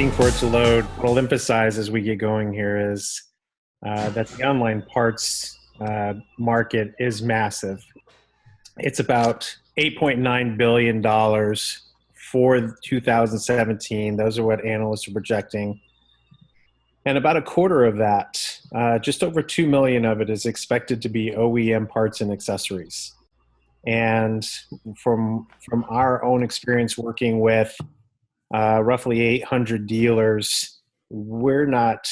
waiting for it to load. What I'll emphasize as we get going here is that the online parts market is massive. It's about $8.9 billion for 2017. Those are what analysts are projecting. And about a quarter of that, just over 2 million of it, is expected to be OEM parts and accessories. And from our own experience working with roughly 800 dealers, we're not,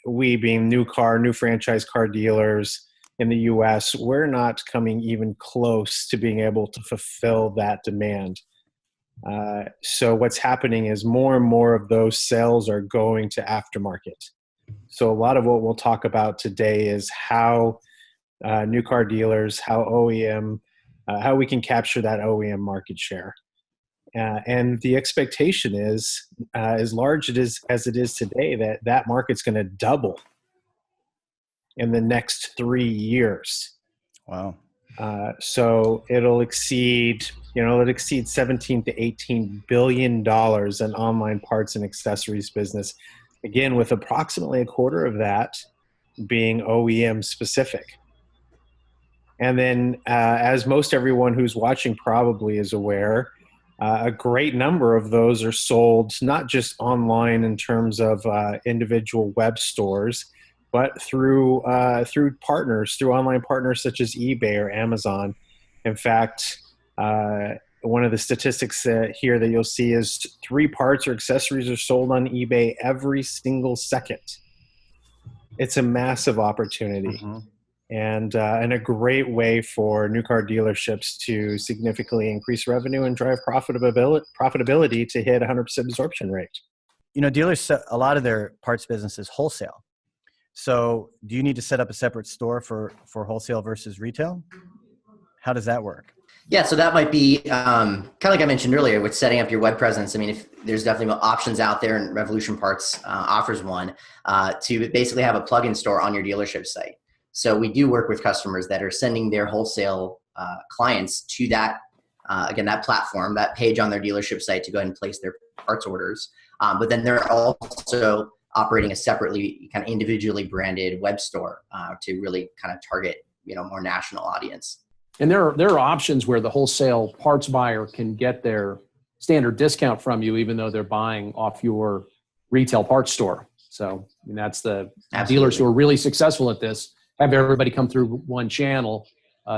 we being new franchise car dealers in the US, we're not coming even close to being able to fulfill that demand. So what's happening is more and more of those sales are going to aftermarket. So a lot of what we'll talk about today is how new car dealers, how OEM, how we can capture that OEM market share. And the expectation is, as large as it is today, that market's going to double in the next 3 years. Wow. So it'll exceed 17 to 18 billion dollars in online parts and accessories business. Again, with approximately a quarter of that being OEM specific. And then, as most everyone who's watching probably is aware, a great number of those are sold not just online in terms of individual web stores, but through partners, through online partners such as eBay or Amazon. In fact, one of the statistics here that you'll see is 3 parts or accessories are sold on eBay every single second. It's a massive opportunity. Mm-hmm. And a great way for new car dealerships to significantly increase revenue and drive profitability to hit 100% absorption rate. You know, dealers, a lot of their parts business is wholesale. So do you need to set up a separate store for wholesale versus retail? How does that work? Yeah, so that might be kind of like I mentioned earlier with setting up your web presence. I mean, if there's definitely options out there, and Revolution Parts offers one to basically have a plug-in store on your dealership site. So we do work with customers that are sending their wholesale clients to that, again, that platform, that page on their dealership site to go ahead and place their parts orders. But then they're also operating a separately kind of individually branded web store to really kind of target, more national audience. And there are options where the wholesale parts buyer can get their standard discount from you, even though they're buying off your retail parts store. So that's the Absolutely. Dealers who are really successful at this. Have everybody come through one channel.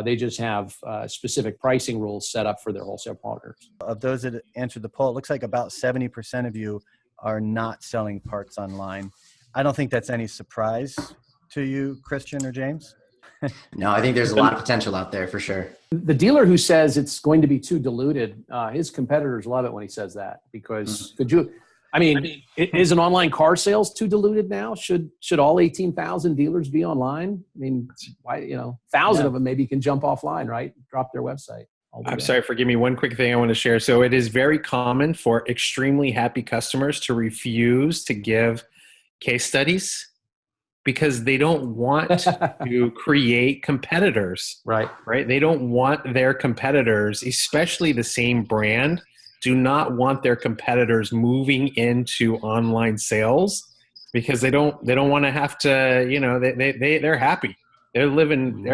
They just have specific pricing rules set up for their wholesale partners. Of those that answered the poll, it looks like about 70% of you are not selling parts online. I don't think that's any surprise to you, Christian or James. No, I think there's a lot of potential out there for sure. The dealer who says it's going to be too diluted, his competitors love it when he says that, because is an online car sales too diluted now? Should all 18,000 dealers be online? I mean, why, 1,000 of them maybe can jump offline, right? Drop their website. I'm sorry, forgive me. One quick thing I want to share. So it is very common for extremely happy customers to refuse to give case studies because they don't want to create competitors. Right. They don't want their competitors, especially the same brand, do not want their competitors moving into online sales because they don't want to have to, they're happy. They're living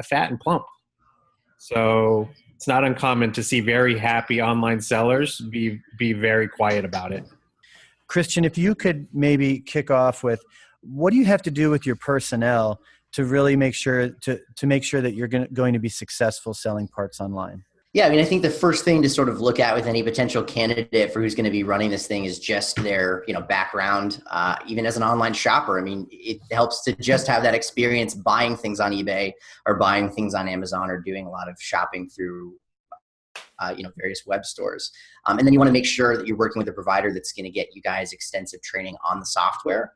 fat and plump. So it's not uncommon to see very happy online sellers be very quiet about it. Christian, if you could maybe kick off with, what do you have to do with your personnel to really make sure that you're going to be successful selling parts online? Yeah, I mean, I think the first thing to sort of look at with any potential candidate for who's going to be running this thing is just their, background, even as an online shopper. I mean, it helps to just have that experience buying things on eBay or buying things on Amazon or doing a lot of shopping through, various web stores. And then you want to make sure that you're working with a provider that's going to get you guys extensive training on the software.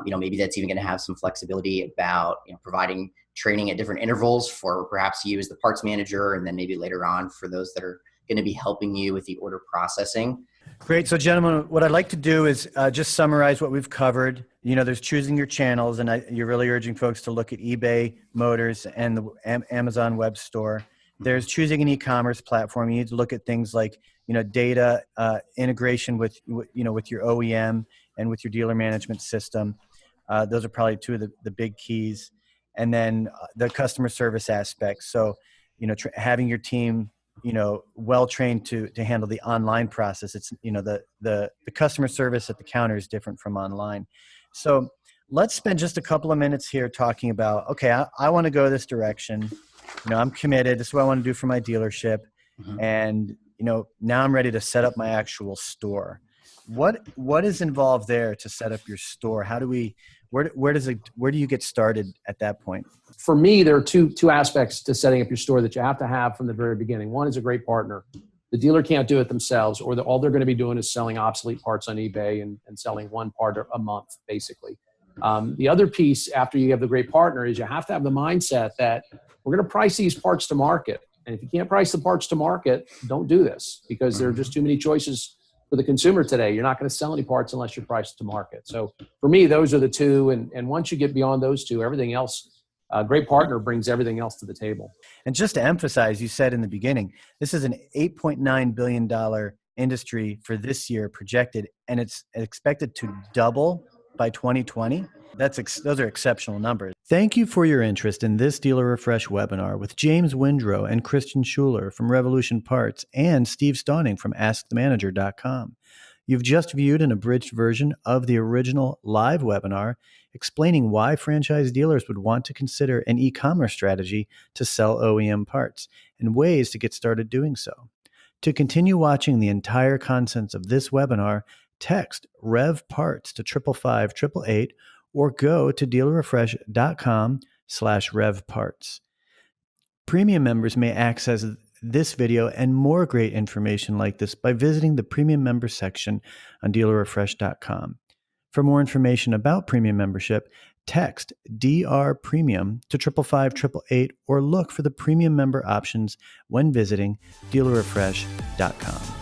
Maybe that's even going to have some flexibility about, providing training at different intervals for perhaps you as the parts manager, and then maybe later on for those that are going to be helping you with the order processing. Great. So gentlemen, what I'd like to do is just summarize what we've covered. There's choosing your channels, and you're really urging folks to look at eBay Motors and the Amazon web store. There's choosing an e-commerce platform. You need to look at things like data integration with your OEM and with your dealer management system. Those are probably two of the big keys. And then the customer service aspect. So, having your team, well trained to handle the online process. It's, the customer service at the counter is different from online. So let's spend just a couple of minutes here talking about, okay, I want to go this direction. I'm committed. This is what I want to do for my dealership. Mm-hmm. And, now I'm ready to set up my actual store. What is involved there to set up your store? How do we, where do you get started at that point? For me, there are two aspects to setting up your store that you have to have from the very beginning. One is a great partner. The dealer can't do it themselves, or all they're going to be doing is selling obsolete parts on eBay and selling one part a month, basically. The other piece after you have the great partner is you have to have the mindset that we're going to price these parts to market. And if you can't price the parts to market, don't do this, because there are just too many choices for the consumer today. You're not going to sell any parts unless you're priced to market. So for me, those are the two. And once you get beyond those two, everything else, a great partner brings everything else to the table. And just to emphasize, you said in the beginning, this is an $8.9 billion industry for this year projected, and it's expected to double by 2020. Those are exceptional numbers. Thank you for your interest in this Dealer Refresh webinar with James Windrow and Christian Schuler from Revolution Parts and Steve Stauning from AskTheManager.com. You've just viewed an abridged version of the original live webinar explaining why franchise dealers would want to consider an e-commerce strategy to sell OEM parts and ways to get started doing so. To continue watching the entire contents of this webinar, text REV Parts to 555-888 or go to dealerrefresh.com/REV Parts. Premium members may access this video and more great information like this by visiting the Premium Member section on dealerrefresh.com. For more information about Premium membership, text DR Premium to 555-888 or look for the Premium member options when visiting dealerrefresh.com.